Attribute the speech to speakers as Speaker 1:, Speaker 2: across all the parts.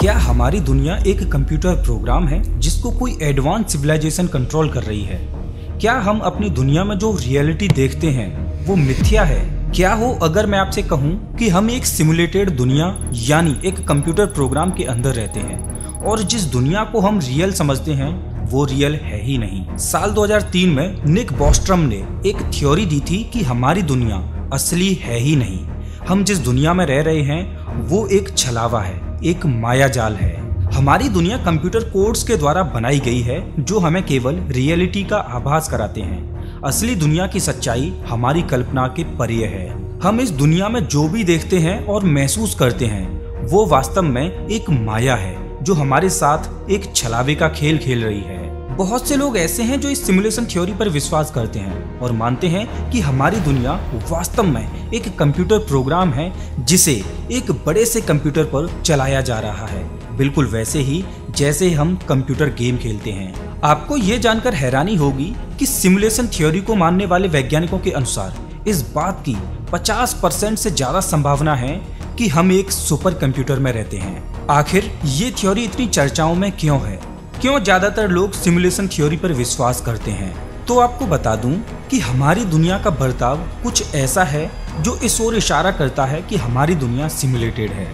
Speaker 1: क्या हमारी दुनिया एक कंप्यूटर प्रोग्राम है जिसको कोई एडवांस सिविलाइजेशन कंट्रोल कर रही है? क्या हम अपनी दुनिया में जो रियलिटी देखते हैं वो मिथ्या है? क्या हो अगर मैं आपसे कहूं कि हम एक सिमुलेटेड दुनिया यानी एक कंप्यूटर प्रोग्राम के अंदर रहते हैं और जिस दुनिया को हम रियल समझते हैं वो रियल है ही नहीं। साल 2003 में निक बॉस्ट्रम ने एक थ्योरी दी थी कि हमारी दुनिया असली है ही नहीं। हम जिस दुनिया में रह रहे हैं वो एक छलावा है, एक मायाजाल है। हमारी दुनिया कंप्यूटर कोड्स के द्वारा बनाई गई है जो हमें केवल रियलिटी का आभास कराते हैं। असली दुनिया की सच्चाई हमारी कल्पना के परे है। हम इस दुनिया में जो भी देखते हैं और महसूस करते हैं वो वास्तव में एक माया है जो हमारे साथ एक छलावे का खेल खेल रही है। बहुत से लोग ऐसे हैं जो इस सिमुलेशन थ्योरी पर विश्वास करते हैं और मानते हैं कि हमारी दुनिया वास्तव में एक कंप्यूटर प्रोग्राम है जिसे एक बड़े से कंप्यूटर पर चलाया जा रहा है, बिल्कुल वैसे ही जैसे हम कंप्यूटर गेम खेलते हैं। आपको ये जानकर हैरानी होगी कि सिमुलेशन थ्योरी को मानने वाले वैज्ञानिकों के अनुसार इस बात की 50% से ज्यादा संभावना है कि हम एक सुपर कंप्यूटर में रहते हैं। आखिर ये थ्योरी इतनी चर्चाओं में क्यों है? क्यों ज्यादातर लोग सिमुलेशन थ्योरी पर विश्वास करते हैं? तो आपको बता दूं कि हमारी दुनिया का बर्ताव कुछ ऐसा है जो इस ओर इशारा करता है कि हमारी दुनिया सिमुलेटेड है।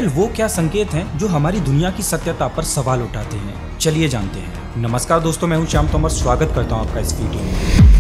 Speaker 1: वो क्या संकेत हैं जो हमारी दुनिया की सत्यता पर सवाल उठाते हैं? चलिए जानते हैं। नमस्कार दोस्तों, मैं हूं श्याम तोमर, स्वागत करता हूं आपका इस वीडियो में।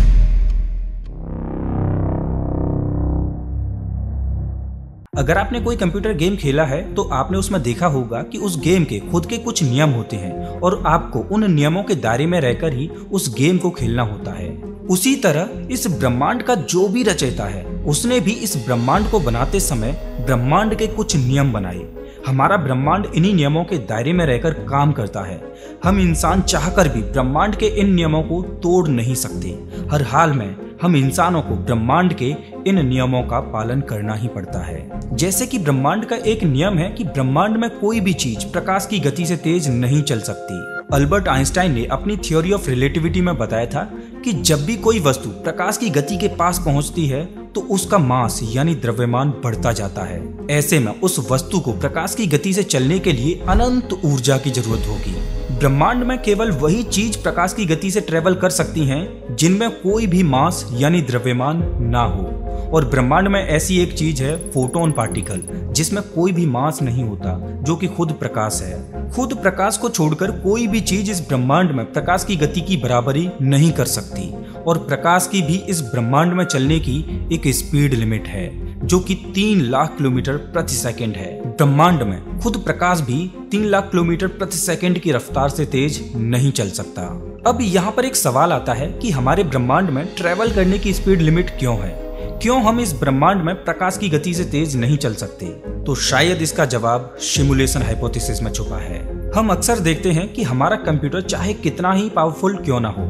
Speaker 1: अगर आपने कोई कंप्यूटर गेम खेला है तो आपने उसमें देखा होगा कि उस गेम के खुद के कुछ नियम होते हैं और आपको उन नियमों के दायरे में रहकर ही उस गेम को खेलना होता है। उसी तरह इस ब्रह्मांड का जो भी रचयिता है उसने भी इस ब्रह्मांड को बनाते समय ब्रह्मांड के कुछ नियम बनाए। हमारा ब्रह्मांड इन्हीं नियमों के दायरे में रहकर काम करता है। हम इंसान चाहकर भी ब्रह्मांड के इन नियमों को तोड़ नहीं सकते। हर हाल में हम इंसानों को ब्रह्मांड के इन नियमों का पालन करना ही पड़ता है। जैसे कि ब्रह्मांड का एक नियम है कि ब्रह्मांड में कोई भी चीज प्रकाश की गति से तेज नहीं चल सकती। अल्बर्ट आइंस्टाइन ने अपनी थ्योरी ऑफ रिलेटिविटी में बताया था कि जब भी कोई वस्तु प्रकाश की गति के पास पहुंचती है तो उसका मास यानी द्रव्यमान बढ़ता जाता है। ऐसे में उस वस्तु को प्रकाश की गति से चलने के लिए अनंत ऊर्जा की जरूरत होगी। ब्रह्मांड में केवल वही चीज प्रकाश की गति से ट्रेवल कर सकती हैं जिनमें कोई भी मास यानी द्रव्यमान ना हो। और ब्रह्मांड में ऐसी एक चीज है फोटोन पार्टिकल, जिसमें कोई भी मास नहीं होता, जो कि खुद प्रकाश है। खुद प्रकाश को छोड़कर कोई भी चीज इस ब्रह्मांड में प्रकाश की गति की बराबरी नहीं कर सकती। और प्रकाश की भी इस ब्रह्मांड में चलने की एक स्पीड लिमिट है जो कि 3 लाख किलोमीटर प्रति सेकंड है। ब्रह्मांड में खुद प्रकाश भी 3 लाख किलोमीटर प्रति सेकंड की रफ्तार से तेज नहीं चल सकता। अब यहाँ पर एक सवाल आता है कि हमारे ब्रह्मांड में ट्रेवल करने की स्पीड लिमिट क्यों है? क्यों हम इस ब्रह्मांड में प्रकाश की गति से तेज नहीं चल सकते? तो शायद इसका जवाब सिमुलेशन हाइपोथेसिस में छुपा है। हम अक्सर देखते हैं कि हमारा कंप्यूटर चाहे कितना ही पावरफुल क्यों ना हो,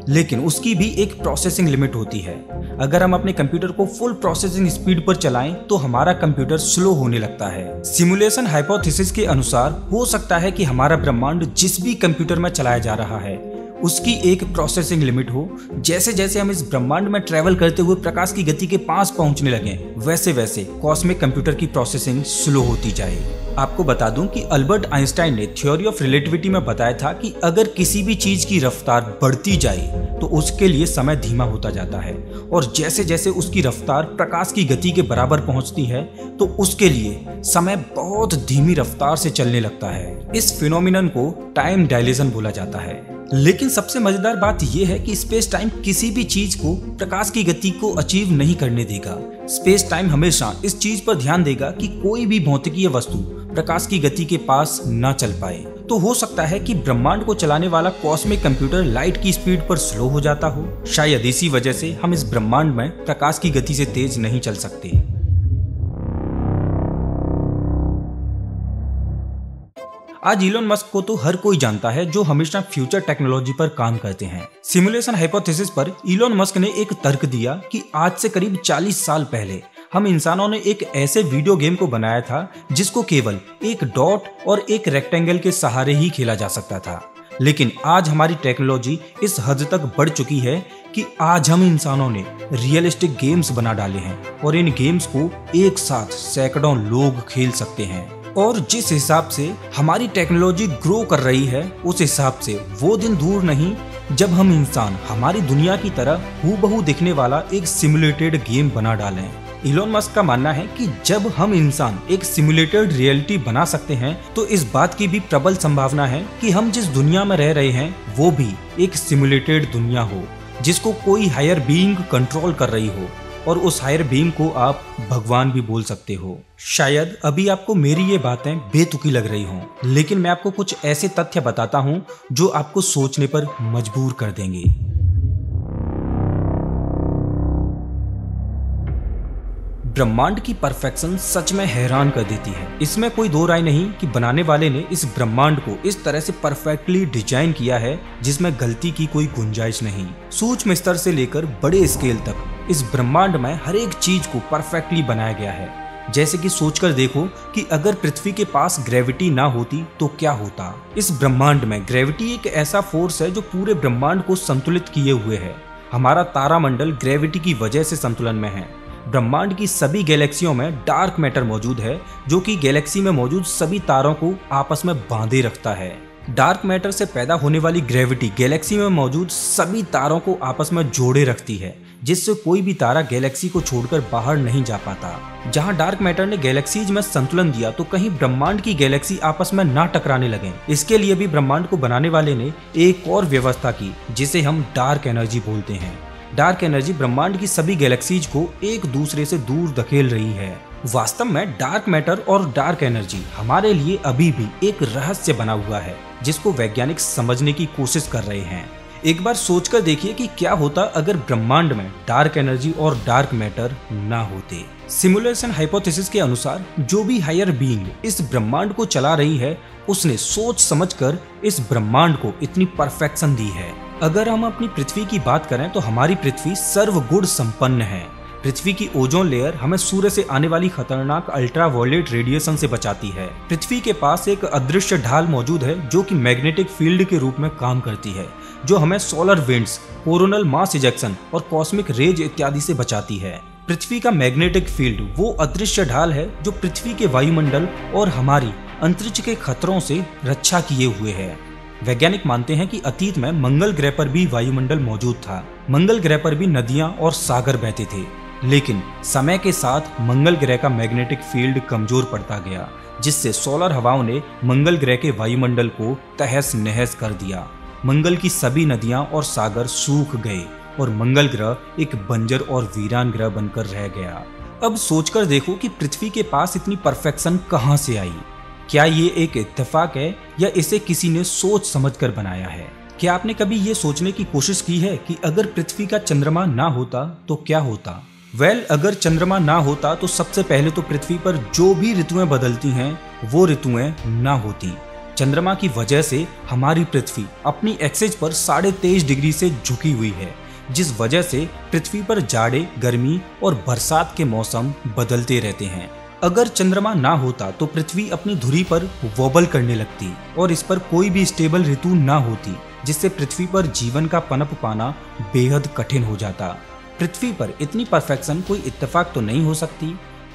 Speaker 1: लेकिन उसकी भी एक प्रोसेसिंग लिमिट होती है। अगर हम अपने कंप्यूटर को फुल प्रोसेसिंग स्पीड पर चलाएं तो हमारा कंप्यूटर स्लो होने लगता है। सिमुलेशन हाइपोथेसिस के अनुसार हो सकता है कि हमारा ब्रह्मांड जिस भी कंप्यूटर में चलाया जा रहा है उसकी एक प्रोसेसिंग लिमिट हो। जैसे जैसे हम इस ब्रह्मांड में ट्रेवल करते हुए प्रकाश की गति के पास पहुंचने लगे, वैसे वैसे कॉस्मिक कंप्यूटर की प्रोसेसिंग स्लो होती जाए। आपको बता दूं कि अल्बर्ट आइंस्टाइन ने थ्योरी ऑफ रिलेटिविटी में बताया था कि अगर किसी भी चीज की रफ्तार बढ़ती जाए तो उसके लिए समय धीमा होता जाता है, और जैसे जैसे उसकी रफ्तार प्रकाश की गति के बराबर पहुंचती है तो उसके लिए समय बहुत धीमी रफ्तार से चलने लगता है। इस फिनोमिनन को टाइम डायलेशन बोला जाता है। लेकिन सबसे मजेदार बात यह है कि स्पेस टाइम किसी भी चीज को प्रकाश की गति को अचीव नहीं करने देगा। स्पेस टाइम हमेशा इस चीज पर ध्यान देगा कि कोई भी भौतिकीय वस्तु प्रकाश की गति के पास न चल पाए। तो हो सकता है कि ब्रह्मांड को चलाने वाला कॉस्मिक कंप्यूटर लाइट की स्पीड पर स्लो हो जाता हो। शायद इसी वजह से हम इस ब्रह्मांड में प्रकाश की गति से तेज नहीं चल सकते। आज इलोन मस्क को तो हर कोई जानता है जो हमेशा फ्यूचर टेक्नोलॉजी पर काम करते हैं। सिमुलेशन हाइपोथेसिस पर इलोन मस्क ने एक तर्क दिया कि आज से करीब 40 साल पहले हम इंसानों ने एक ऐसे वीडियो गेम को बनाया था जिसको केवल एक डॉट और एक रेक्टेंगल के सहारे ही खेला जा सकता था। लेकिन आज हमारी टेक्नोलॉजी इस हद तक बढ़ चुकी है कि आज हम इंसानों ने रियलिस्टिक गेम्स बना डाले हैं और इन गेम्स को एक साथ सैकड़ों लोग खेल सकते हैं। और जिस हिसाब से हमारी टेक्नोलॉजी ग्रो कर रही है, उस हिसाब से वो दिन दूर नहीं जब हम इंसान हमारी दुनिया की तरह हूबहू दिखने वाला एक सिमुलेटेड गेम बना डालें। इलोन मस्क का मानना है कि जब हम इंसान एक सिमुलेटेड रियलिटी बना सकते हैं तो इस बात की भी प्रबल संभावना है कि हम जिस दुनिया में रह रहे हैं वो भी एक सिमुलेटेड दुनिया हो, जिसको कोई हायर बीइंग कंट्रोल कर रही हो, और उस हायर बीइंग को आप भगवान भी बोल सकते हो। शायद अभी आपको मेरी ये बातें बेतुकी लग रही हों, लेकिन मैं आपको कुछ ऐसे तथ्य बताता हूं जो आपको सोचने पर मजबूर कर देंगे। ब्रह्मांड की परफेक्शन सच में हैरान कर देती है। इसमें कोई दो राय नहीं कि बनाने वाले ने इस ब्रह्मांड को इस तरह से परफेक्टली डिजाइन किया है जिसमें गलती की कोई गुंजाइश नहीं। सूक्ष्म स्तर से लेकर बड़े स्केल तक इस ब्रह्मांड में हर एक चीज को परफेक्टली बनाया गया है। जैसे कि सोचकर देखो कि अगर पृथ्वी के पास ग्रेविटी ना होती तो क्या होता। इस ब्रह्मांड में ग्रेविटी एक ऐसा फोर्स है जो पूरे ब्रह्मांड को संतुलित किए हुए है। हमारा तारामंडल ग्रेविटी की वजह से संतुलन में है। ब्रह्मांड की सभी गैलेक्सियों में डार्क मैटर मौजूद है जो कि गैलेक्सी में मौजूद सभी तारों को आपस में बांधे रखता है। डार्क मैटर से पैदा होने वाली ग्रेविटी गैलेक्सी में मौजूद सभी तारों को आपस में जोड़े रखती है, जिससे कोई भी तारा गैलेक्सी को छोड़कर बाहर नहीं जा पाता। जहां डार्क मैटर ने गैलेक्सीज में संतुलन दिया तो कहीं ब्रह्मांड की गैलेक्सी आपस में ना टकराने लगे। इसके लिए भी ब्रह्मांड को बनाने वाले ने एक और व्यवस्था की जिसे हम डार्क एनर्जी बोलते हैं। डार्क एनर्जी ब्रह्मांड की सभी गैलेक्सीज को एक दूसरे से दूर धकेल रही है। वास्तव में डार्क मैटर और डार्क एनर्जी हमारे लिए अभी भी एक रहस्य बना हुआ है जिसको वैज्ञानिक समझने की कोशिश कर रहे हैं। एक बार सोचकर देखिए कि क्या होता अगर ब्रह्मांड में डार्क एनर्जी और डार्क मैटर ना होते। सिमुलेशन हाइपोथेसिस के अनुसार जो भी हायर बीइंग इस ब्रह्मांड को चला रही है उसने सोच समझकर इस ब्रह्मांड को इतनी परफेक्शन दी है। अगर हम अपनी पृथ्वी की बात करें तो हमारी पृथ्वी सर्वगुण संपन्न है। पृथ्वी की ओजोन लेयर हमें सूर्य से आने वाली खतरनाक अल्ट्रावायलेट रेडिएशन से बचाती है। पृथ्वी के पास एक अदृश्य ढाल मौजूद है जो कि मैग्नेटिक फील्ड के रूप में काम करती है, जो हमें solar winds, coronal mass ejection और कॉस्मिक रेज इत्यादि से बचाती है। पृथ्वी का मैग्नेटिक फील्ड वो अदृश्य ढाल है जो पृथ्वी के वायुमंडल और हमारी अंतरिक्ष के खतरों से रक्षा किए हुए है। वैज्ञानिक मानते हैं कि अतीत में मंगल ग्रह पर भी वायुमंडल मौजूद था। मंगल ग्रह पर भी नदियां और सागर बहते थे, लेकिन समय के साथ मंगल ग्रह का मैग्नेटिक फील्ड कमजोर पड़ता गया, जिससे सोलर हवाओं ने मंगल ग्रह के वायुमंडल को तहस नहस कर दिया। मंगल की सभी नदियां और सागर सूख गए और मंगल ग्रह एक बंजर और वीरान ग्रह बनकर रह गया। अब सोचकर देखो कि पृथ्वी के पास इतनी परफेक्शन कहां से आई। क्या ये एक इत्तेफाक है या इसे किसी ने सोच समझकर बनाया है? क्या आपने कभी ये सोचने की कोशिश की है कि अगर पृथ्वी का चंद्रमा ना होता तो क्या होता? अगर चंद्रमा ना होता तो सबसे पहले तो पृथ्वी पर जो भी ऋतुएं बदलती हैं वो ऋतुएं ना होती। चंद्रमा की वजह से हमारी पृथ्वी अपनी एक्सिस पर 23.5 डिग्री से झुकी हुई है, जिस वजह से पृथ्वी पर जाड़े, गर्मी और बरसात के मौसम बदलते रहते हैं। अगर चंद्रमा ना होता तो पृथ्वी अपनी धुरी पर वॉबल करने लगती और इस पर कोई भी स्टेबल ऋतु ना होती, जिससे पृथ्वी पर जीवन का पनप पाना बेहद कठिन हो जाता। पृथ्वी पर इतनी परफेक्शन कोई इत्तेफाक तो नहीं हो सकती।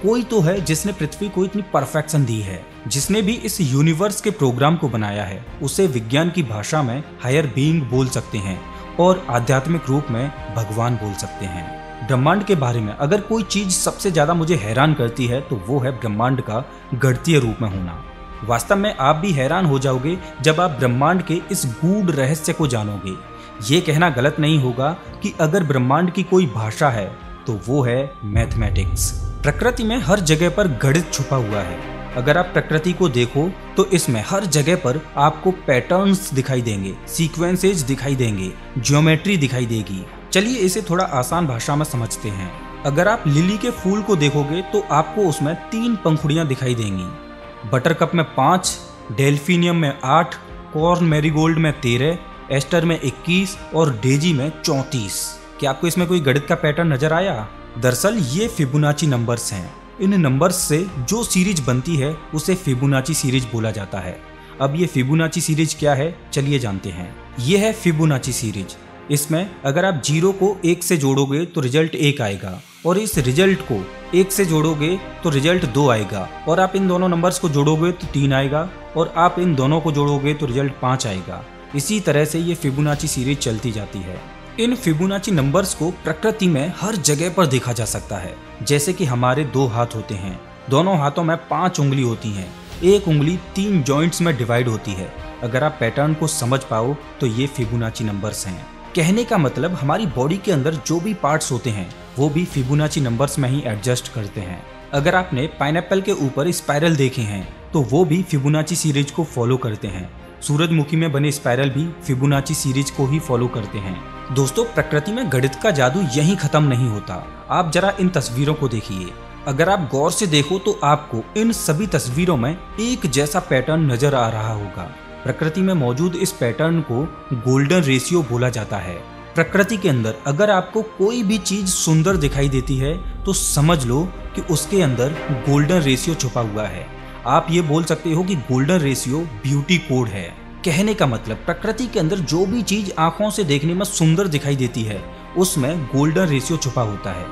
Speaker 1: कोई तो है जिसने पृथ्वी को इतनी परफेक्शन दी है। जिसने भी इस यूनिवर्स के प्रोग्राम को बनाया है उसे विज्ञान की भाषा में हायर बीइंग बोल सकते हैं और आध्यात्मिक रूप में भगवान बोल सकते हैं। ब्रह्मांड के बारे में अगर कोई चीज सबसे ज्यादा मुझे हैरान करती है तो वो है ब्रह्मांड का गणितीय रूप में होना। वास्तव में आप भी हैरान हो जाओगे जब आप ब्रह्मांड के इस गूढ़ रहस्य को जानोगे। ये कहना गलत नहीं होगा कि अगर ब्रह्मांड की कोई भाषा है तो वो है मैथमेटिक्स। प्रकृति में हर जगह पर गणित छुपा हुआ है। अगर आप प्रकृति को देखो तो इसमें हर जगह पर आपको पैटर्न्स दिखाई देंगे, सीक्वेंसेज दिखाई देंगे, ज्योमेट्री दिखाई देगी। चलिए इसे थोड़ा आसान भाषा में समझते हैं। अगर आप लिली के फूल को देखोगे तो आपको उसमें 3 पंखुड़ियां दिखाई देंगी। बटरकप में 5, डेल्फिनियम में 8, कॉर्न मैरीगोल्ड में 13, एस्टर में 21 और डेजी में 34। क्या आपको इसमें कोई गणित का पैटर्न नजर आया? दरअसल ये फिबोनाची नंबर्स हैं। इन नंबर्स से जो सीरीज बनती है उसे फिबोनाची सीरीज बोला जाता है। अब ये फिबोनाची सीरीज क्या है चलिए जानते हैं। ये है फिबोनाची सीरीज। इसमें अगर आप 0 को 1 से जोड़ोगे तो रिजल्ट 1 आएगा और इस रिजल्ट को 1 से जोड़ोगे तो रिजल्ट 2 आएगा, और आप इन दोनों नंबर्स को जोड़ोगे तो 3 आएगा, और आप इन दोनों को जोड़ोगे तो रिजल्ट 5 आएगा। इसी तरह से ये फिबोनाची सीरीज चलती जाती है। इन फिबोनाची नंबर्स को प्रकृति में हर जगह पर देखा जा सकता है। जैसे कि हमारे 2 हाथ होते हैं, दोनों हाथों में 5 उंगली होती हैं, एक उंगली 3 जॉइंट्स में डिवाइड होती है। अगर आप पैटर्न को समझ पाओ तो ये फिबोनाची नंबर्स हैं। कहने का मतलब हमारी बॉडी के अंदर जो भी पार्ट्स होते हैं वो भी फिबोनाची नंबर्स में ही एडजस्ट करते हैं। अगर आपने पाइनएप्पल के ऊपर स्पाइरल देखे हैं तो वो भी फिबोनाची सीरीज को फॉलो करते हैं। सूरजमुखी में बने स्पाइरल भी फिबोनाची सीरीज को ही फॉलो करते हैं। दोस्तों, प्रकृति में गणित का जादू यहीं खत्म नहीं होता। आप जरा इन तस्वीरों को देखिए। अगर आप गौर से देखो तो आपको इन सभी तस्वीरों में एक जैसा पैटर्न नजर आ रहा होगा। प्रकृति में मौजूद इस पैटर्न को गोल्डन रेशियो बोला जाता है। प्रकृति के अंदर अगर आपको कोई भी चीज सुंदर दिखाई देती है तो समझ लो कि उसके अंदर गोल्डन रेशियो छुपा हुआ है। आप ये बोल सकते हो कि गोल्डन रेशियो ब्यूटी कोड है। कहने का मतलब प्रकृति के अंदर जो भी चीज आंखों से देखने में सुंदर दिखाई देती है उसमें गोल्डन रेशियो छुपा होता है।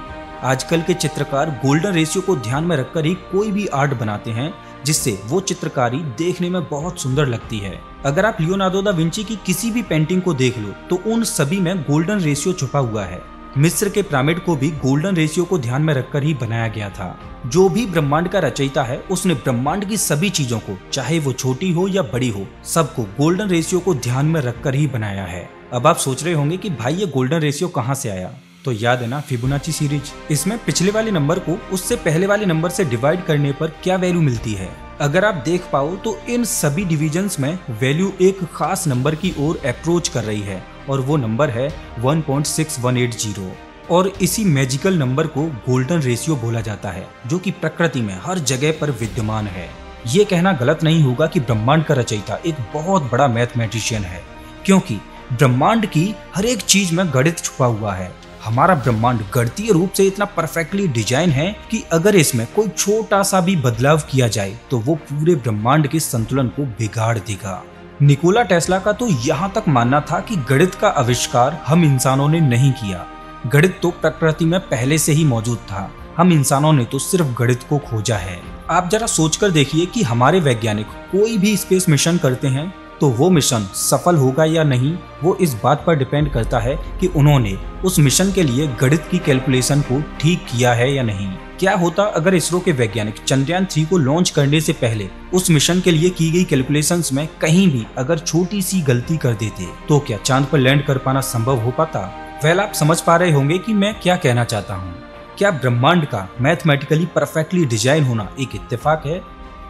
Speaker 1: आजकल के चित्रकार गोल्डन रेशियो को ध्यान में रखकर ही कोई भी आर्ट बनाते हैं जिससे वो चित्रकारी देखने में बहुत सुंदर लगती है। अगर आप लियोनार्डो दा विंची की किसी भी पेंटिंग को देख लो तो उन सभी में गोल्डन रेशियो छुपा हुआ है। मिस्र के पिरामिड को भी गोल्डन रेशियो को ध्यान में रखकर ही बनाया गया था। जो भी ब्रह्मांड का रचयिता है उसने ब्रह्मांड की सभी चीजों को, चाहे वो छोटी हो या बड़ी हो, सबको गोल्डन रेशियो को ध्यान में रखकर ही बनाया है। अब आप सोच रहे होंगे कि भाई ये गोल्डन रेशियो कहाँ से आया? तो याद है ना फिबोनाची सीरीज। इसमें पिछले वाले नंबर को उससे पहले वाले नंबर से डिवाइड करने पर क्या वैल्यू मिलती है। अगर आप देख पाओ तो इन सभी डिविजन्स में वैल्यू एक खास नंबर की ओर अप्रोच कर रही है और वो नंबर है 1.6180। और इसी मैजिकल नंबर को गोल्डन रेशियो बोला जाता है जो कि प्रकृति में हर जगह पर विद्यमान है। ये कहना गलत नहीं होगा कि ब्रह्मांड का रचयिता एक बहुत बड़ा मैथमेटिशियन है, क्योंकि ब्रह्मांड की हर एक चीज में गणित छुपा हुआ है। हमारा ब्रह्मांड गणितीय रूप से इतना परफेक्टली डिजाइन है कि अगर इसमें कोई छोटा सा भी बदलाव किया जाए तो वो पूरे ब्रह्मांड के संतुलन को बिगाड़ देगा। निकोला टेस्ला का तो यहाँ तक मानना था कि गणित का आविष्कार हम इंसानों ने नहीं किया। गणित तो प्रकृति में पहले से ही मौजूद था, हम इंसानों ने तो सिर्फ गणित को खोजा है। आप जरा सोचकर देखिए कि हमारे वैज्ञानिक कोई भी स्पेस मिशन करते हैं तो वो मिशन सफल होगा या नहीं, वो इस बात पर डिपेंड करता है कि उन्होंने उस मिशन के लिए गणित की कैलकुलेशन को ठीक किया है या नहीं। क्या होता अगर इसरो के वैज्ञानिक चंद्रयान 3 को लॉन्च करने से पहले उस मिशन के लिए की गई कैलकुलेशंस में कहीं भी अगर छोटी सी गलती कर देते तो क्या चांद पर लैंड कर पाना संभव हो पाता? वेल, आप समझ पा रहे होंगे कि मैं क्या कहना चाहता हूँ। क्या ब्रह्मांड का मैथमेटिकली परफेक्टली डिजाइन होना एक इत्तेफाक है,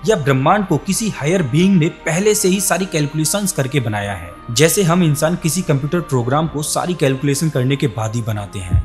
Speaker 1: या ब्रह्मांड को किसी हायर बीइंग ने पहले से ही सारी कैलकुलेशंस करके बनाया है, जैसे हम इंसान किसी कंप्यूटर प्रोग्राम को सारी कैलकुलेशन करने के बाद ही बनाते हैं।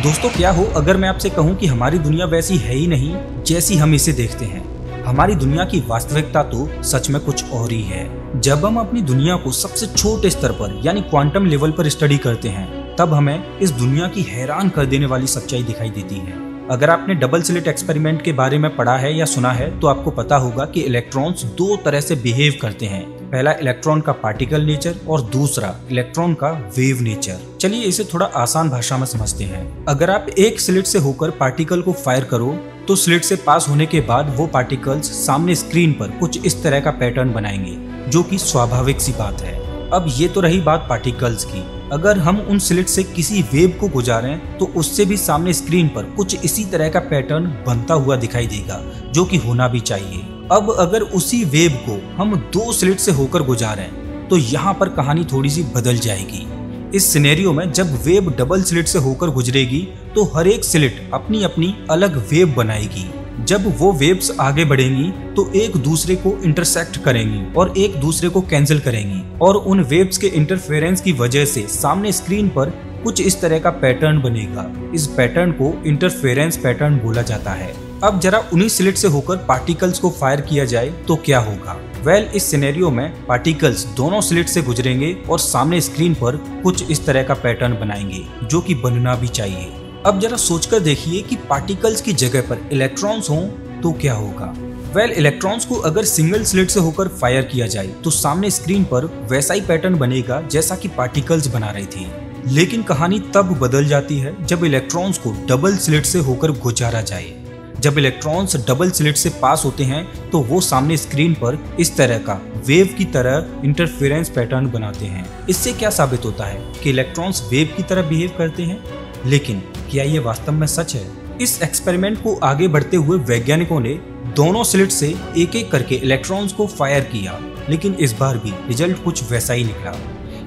Speaker 1: दोस्तों, क्या हो अगर मैं आपसे कहूं कि हमारी दुनिया वैसी है ही नहीं जैसी हम इसे देखते हैं। हमारी दुनिया की वास्तविकता तो सच में कुछ और ही है। जब हम अपनी दुनिया को सबसे छोटे स्तर पर यानी क्वांटम लेवल पर स्टडी करते हैं तब हमें इस दुनिया की हैरान कर देने वाली सच्चाई दिखाई देती है। अगर आपने डबल स्लिट एक्सपेरिमेंट के बारे में पढ़ा है या सुना है तो आपको पता होगा कि इलेक्ट्रॉन्स 2 तरह से बिहेव करते हैं। पहला इलेक्ट्रॉन का पार्टिकल नेचर और दूसरा इलेक्ट्रॉन का वेव नेचर। चलिए इसे थोड़ा आसान भाषा में समझते हैं। अगर आप एक स्लिट से होकर पार्टिकल को फायर करो तो स्लिट से पास होने के बाद वो पार्टिकल्स सामने स्क्रीन पर कुछ इस तरह का पैटर्न बनाएंगे, जो कि स्वाभाविक सी बात है। अब ये तो रही बात पार्टिकल्स की। अगर हम उन स्लिट से किसी वेव को गुजारें तो उससे भी सामने स्क्रीन पर कुछ इसी तरह का पैटर्न बनता हुआ दिखाई देगा, जो कि होना भी चाहिए। अब अगर उसी वेव को हम 2 स्लिट से होकर गुजारें तो यहाँ पर कहानी थोड़ी सी बदल जाएगी। इस सिनेरियो में जब वेव डबल स्लिट से होकर गुजरेगी तो हर एक स्लिट अपनी अपनी अलग वेव बनाएगी। जब वो वेव्स आगे बढ़ेंगी तो एक दूसरे को इंटरसेक्ट करेंगी और एक दूसरे को कैंसिल करेंगी, और उन वेव्स के इंटरफेरेंस की वजह से सामने स्क्रीन पर कुछ इस तरह का पैटर्न बनेगा। इस पैटर्न को इंटरफेरेंस पैटर्न बोला जाता है। अब जरा उन्हीं स्लिट से होकर पार्टिकल्स को फायर किया जाए तो क्या होगा? वेल, इस सिनेरियो में पार्टिकल्स दोनों स्लिट से गुजरेंगे और सामने स्क्रीन पर कुछ इस तरह का पैटर्न बनाएंगे, जो कि बनना भी चाहिए। अब जरा सोचकर देखिए कि पार्टिकल्स की जगह पर इलेक्ट्रॉन्स हों तो क्या होगा? वेल इलेक्ट्रॉन्स को अगर सिंगल स्लिट से होकर फायर किया जाए तो सामने स्क्रीन पर वैसा ही पैटर्न बनेगा जैसा कि पार्टिकल्स बना रही थी। लेकिन कहानी तब बदल जाती है जब इलेक्ट्रॉन्स को डबल स्लिट से होकर गुजारा जाए। जब इलेक्ट्रॉन्स डबल स्लिट से पास होते हैं तो वो सामने स्क्रीन पर इस तरह का वेव की तरह इंटरफेरेंस पैटर्न बनाते हैं। इससे क्या साबित होता है कि इलेक्ट्रॉन्स वेव की तरह बिहेव करते हैं। लेकिन क्या ये वास्तव में सच है? इस एक्सपेरिमेंट को आगे बढ़ते हुए वैज्ञानिकों ने दोनों स्लिट से एक एक करके इलेक्ट्रॉन्स को फायर किया, लेकिन इस बार भी रिजल्ट कुछ वैसा ही निकला।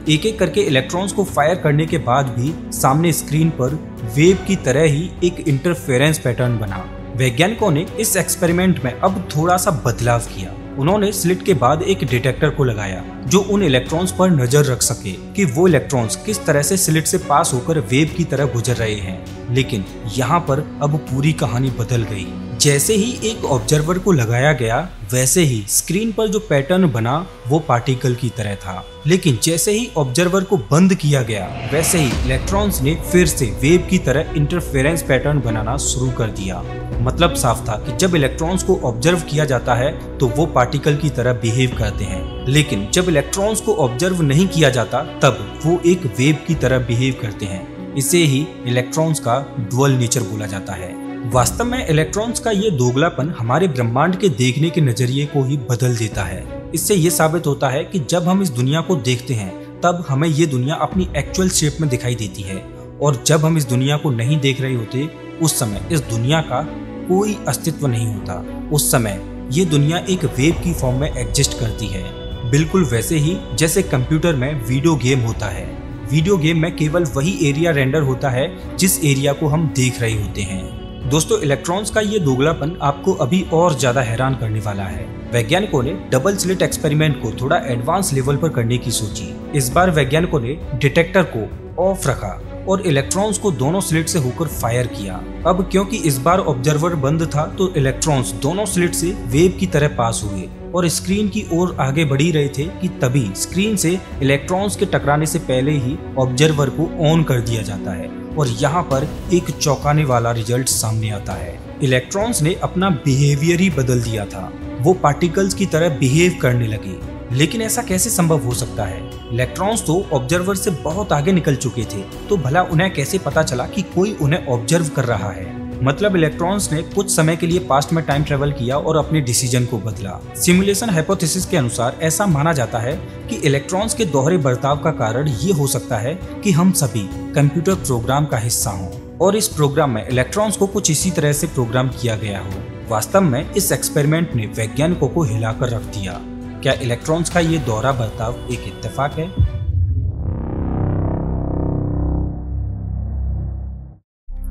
Speaker 1: एक एक करके इलेक्ट्रॉन्स को फायर करने के बाद भी सामने स्क्रीन पर वेव की तरह ही एक इंटरफेरेंस पैटर्न बना। वैज्ञानिकों ने इस एक्सपेरिमेंट में अब थोड़ा सा बदलाव किया। उन्होंने स्लिट के बाद एक डिटेक्टर को लगाया जो उन इलेक्ट्रॉन्स पर नजर रख सके कि वो इलेक्ट्रॉन्स किस तरह से स्लिट से पास होकर वेव की तरह गुजर रहे हैं। लेकिन यहाँ पर अब पूरी कहानी बदल गई। जैसे ही एक ऑब्जर्वर को लगाया गया वैसे ही स्क्रीन पर जो पैटर्न बना वो पार्टिकल की तरह था। लेकिन जैसे ही ऑब्जर्वर को बंद किया गया वैसे ही इलेक्ट्रॉन्स ने फिर से वेव की तरह इंटरफेरेंस पैटर्न बनाना शुरू कर दिया। मतलब साफ था कि जब इलेक्ट्रॉन्स को ऑब्जर्व किया जाता है तो वो पार्टिकल की तरह बिहेव करते हैं, लेकिन जब इलेक्ट्रॉन्स को ऑब्जर्व नहीं किया जाता तब वो एक वेव की तरह बिहेव करते हैं। इसे ही इलेक्ट्रॉन्स का डुअल नेचर बोला जाता है। वास्तव में इलेक्ट्रॉन्स का ये दोगलापन हमारे ब्रह्मांड के देखने के नजरिए को ही बदल देता है। इससे ये साबित होता है कि जब हम इस दुनिया को देखते हैं तब हमें ये दुनिया अपनी एक्चुअल शेप में दिखाई देती है, और जब हम इस दुनिया को नहीं देख रहे होते उस समय इस दुनिया का कोई अस्तित्व नहीं होता। उस समय ये दुनिया एक वेव की फॉर्म में एग्जिस्ट करती है, बिल्कुल वैसे ही जैसे कंप्यूटर में वीडियो गेम होता है। वीडियो गेम में केवल वही एरिया रेंडर होता है जिस एरिया को हम देख रहे होते हैं। दोस्तों, इलेक्ट्रॉन्स का ये दोगलापन आपको अभी और ज्यादा हैरान करने वाला है। वैज्ञानिकों ने डबल स्लिट एक्सपेरिमेंट को थोड़ा एडवांस लेवल पर करने की सोची। इस बार वैज्ञानिकों ने डिटेक्टर को ऑफ रखा और इलेक्ट्रॉन्स को दोनों स्लिट से होकर फायर किया। अब क्योंकि इस बार ऑब्जर्वर बंद था तो इलेक्ट्रॉन्स दोनों स्लिट से वेव की तरह पास हुए और स्क्रीन की ओर आगे बढ़ी रहे थे कि तभी स्क्रीन से इलेक्ट्रॉन्स के टकराने से पहले ही ऑब्जर्वर को ऑन कर दिया जाता है और यहाँ पर एक चौंकाने वाला रिजल्ट सामने आता है। इलेक्ट्रॉन्स ने अपना बिहेवियर ही बदल दिया था। वो पार्टिकल्स की तरह बिहेव करने लगे। लेकिन ऐसा कैसे संभव हो सकता है? इलेक्ट्रॉन्स तो ऑब्जर्वर से बहुत आगे निकल चुके थे, तो भला उन्हें कैसे पता चला कि कोई उन्हें ऑब्जर्व कर रहा है? मतलब इलेक्ट्रॉन्स ने कुछ समय के लिए पास्ट में टाइम ट्रेवल किया और अपने डिसीजन को बदला। सिमुलेशन हाइपोथेसिस के अनुसार ऐसा माना जाता है कि इलेक्ट्रॉन्स के दोहरे बर्ताव का कारण ये हो सकता है कि हम सभी कंप्यूटर प्रोग्राम का हिस्सा हों और इस प्रोग्राम में इलेक्ट्रॉन्स को कुछ इसी तरह से प्रोग्राम किया गया हो। वास्तव में इस एक्सपेरिमेंट ने वैज्ञानिकों को हिलाकर रख दिया। क्या इलेक्ट्रॉन्स का ये दोहरा बर्ताव एक इत्तेफाक है?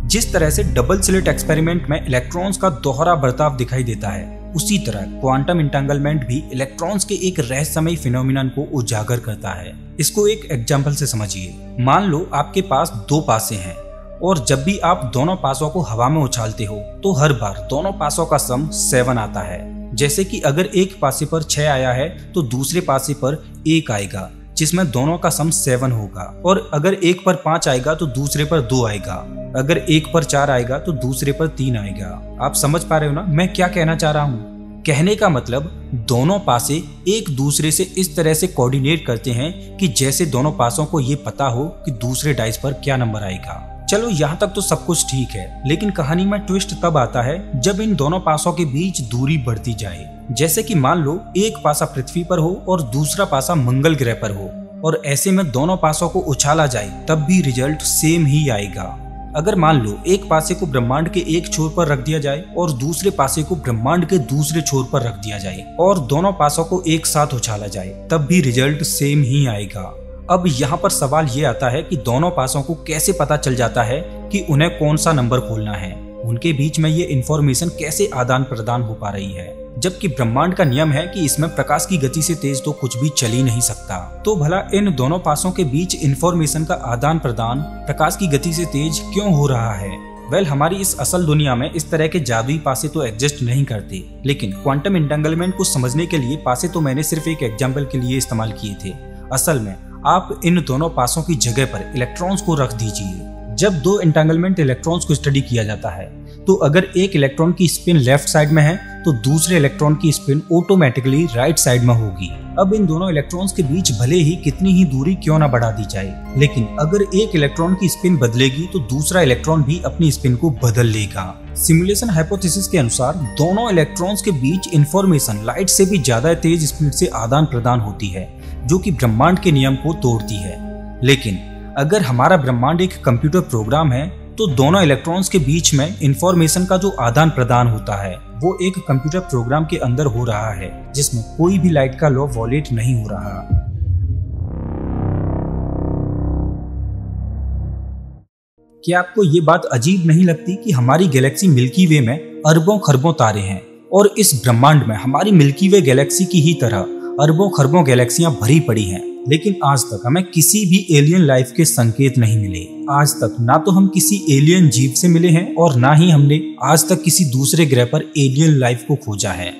Speaker 1: जिस तरह से डबल स्लिट एक्सपेरिमेंट में इलेक्ट्रॉन्स का दोहरा बर्ताव दिखाई देता है, उसी तरह क्वांटम इंटेंगलमेंट भी इलेक्ट्रॉन्स के एक रहस्यमयी फिनोमिनन को उजागर करता है। इसको एक एग्जाम्पल से समझिए। मान लो आपके पास दो पासे हैं और जब भी आप दोनों पासों को हवा में उछालते हो तो हर बार दोनों पासों का सम 7 आता है। जैसे कि अगर एक पासे पर 6 आया है तो दूसरे पासे पर 1 आएगा, जिसमें दोनों का सम 7 होगा। और अगर एक पर 5 आएगा तो दूसरे पर 2 आएगा। अगर एक पर 4 आएगा तो दूसरे पर 3 आएगा। आप समझ पा रहे हो ना मैं क्या कहना चाह रहा हूँ? कहने का मतलब दोनों पासे एक दूसरे से इस तरह से कोऑर्डिनेट करते हैं कि जैसे दोनों पासों को ये पता हो कि दूसरे डाइस पर क्या नंबर आएगा। चलो यहाँ तक तो सब कुछ ठीक है, लेकिन कहानी में ट्विस्ट तब आता है जब इन दोनों पासों के बीच दूरी बढ़ती जाए। जैसे कि मान लो एक पासा पृथ्वी पर हो और दूसरा पासा मंगल ग्रह पर हो, और ऐसे में दोनों पासों को उछाला जाए तब भी रिजल्ट सेम ही आएगा। अगर मान लो एक पासे को ब्रह्मांड के एक छोर पर रख दिया जाए और दूसरे पासे को ब्रह्मांड के दूसरे छोर पर रख दिया जाए और दोनों पासों को एक साथ उछाला जाए तब भी रिजल्ट सेम ही आएगा। अब यहाँ पर सवाल ये आता है कि दोनों पासों को कैसे पता चल जाता है कि उन्हें कौन सा नंबर खोलना है? उनके बीच में ये इंफॉर्मेशन कैसे आदान प्रदान हो पा रही है? जबकि ब्रह्मांड का नियम है कि इसमें प्रकाश की गति से तेज तो कुछ भी चल ही नहीं सकता। तो भला इन दोनों पासों के बीच इंफॉर्मेशन का आदान प्रदान प्रकाश की गति से तेज क्यों हो रहा है? वेल, हमारी इस असल दुनिया में इस तरह के जादुई पासे तो एग्जिस्ट नहीं करते, लेकिन क्वांटम इंटेंगलमेंट को समझने के लिए पासे तो मैंने सिर्फ एक एग्जाम्पल के लिए इस्तेमाल किए थे। असल में आप इन दोनों पासों की जगह पर इलेक्ट्रॉन्स को रख दीजिए। जब दो एंटेंगलमेंट इलेक्ट्रॉन्स को स्टडी किया जाता है तो अगर एक इलेक्ट्रॉन की स्पिन लेफ्ट साइड में है तो तो दूसरे इलेक्ट्रॉन की स्पिन ऑटोमेटिकली राइट साइड में होगी। अब इन दोनों इलेक्ट्रॉन्स के बीच भले ही कितनी ही दूरी क्यों ना बढ़ा दी जाए, लेकिन अगर एक इलेक्ट्रॉन की स्पिन बदलेगी तो दूसरा इलेक्ट्रॉन भी अपनी स्पिन को बदल लेगा। सिमुलेशन हाइपोथेसिस के अनुसार दोनों इलेक्ट्रॉन्स के बीच इंफॉर्मेशन लाइट से भी ज्यादा तेज स्पीड से आदान प्रदान होती है, जो कि ब्रह्मांड के नियम को तोड़ती है। लेकिन अगर हमारा ब्रह्मांड एक कंप्यूटर प्रोग्राम है तो दोनों इलेक्ट्रॉन्स के बीच में इंफॉर्मेशन का जो आदान प्रदान होता है वो एक कंप्यूटर प्रोग्राम के अंदर हो रहा है, जिसमें कोई भी लाइट का लॉ वॉलेट नहीं हो रहा। क्या आपको ये बात अजीब नहीं लगती कि हमारी गैलेक्सी मिल्की वे में अरबों खरबों तारे हैं और इस ब्रह्मांड में हमारी मिल्की वे गैलेक्सी की ही तरह अरबों खरबों गैलेक्सियां भरी पड़ी हैं, लेकिन आज तक हमें किसी भी एलियन लाइफ के संकेत नहीं मिले। आज तक ना तो हम किसी एलियन जीव से मिले हैं और ना ही हमने आज तक किसी दूसरे ग्रह पर एलियन लाइफ को खोजा है।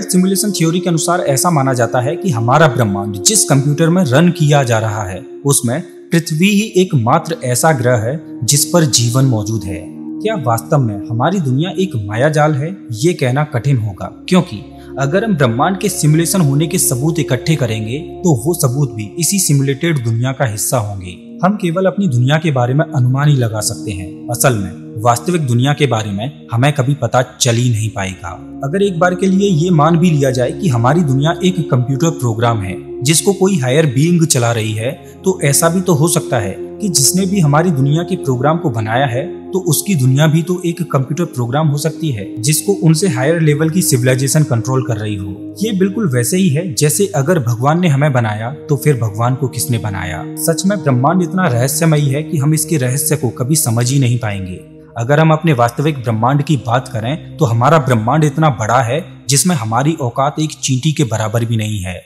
Speaker 1: सिमुलेशन थ्योरी के अनुसार ऐसा माना जाता है कि हमारा ब्रह्मांड जिस कंप्यूटर में रन किया जा रहा है उसमें पृथ्वी ही एकमात्र ऐसा ग्रह है जिस पर जीवन मौजूद है। क्या वास्तव में हमारी दुनिया एक मायाजाल है? ये कहना कठिन होगा, क्योंकि अगर हम ब्रह्मांड के सिमुलेशन होने के सबूत इकट्ठे करेंगे तो वो सबूत भी इसी सिमुलेटेड दुनिया का हिस्सा होंगे। हम केवल अपनी दुनिया के बारे में अनुमान ही लगा सकते हैं। असल में वास्तविक दुनिया के बारे में हमें कभी पता चल ही नहीं पाएगा। अगर एक बार के लिए ये मान भी लिया जाए कि हमारी दुनिया एक कंप्यूटर प्रोग्राम है जिसको कोई हायर बीइंग चला रही है, तो ऐसा भी तो हो सकता है कि जिसने भी हमारी दुनिया के प्रोग्राम को बनाया है तो उसकी दुनिया भी तो एक कंप्यूटर प्रोग्राम हो सकती है जिसको उनसे हायर लेवल की सिविलाइजेशन कंट्रोल कर रही हो। ये बिल्कुल वैसे ही है जैसे अगर भगवान ने हमें बनाया तो फिर भगवान को किसने बनाया। सच में ब्रह्मांड इतना रहस्यमयी है कि हम इसके रहस्य को कभी समझ ही नहीं पाएंगे। अगर हम अपने वास्तविक ब्रह्मांड की बात करें तो हमारा ब्रह्मांड इतना बड़ा है जिसमें हमारी औकात एक चींटी के बराबर भी नहीं है।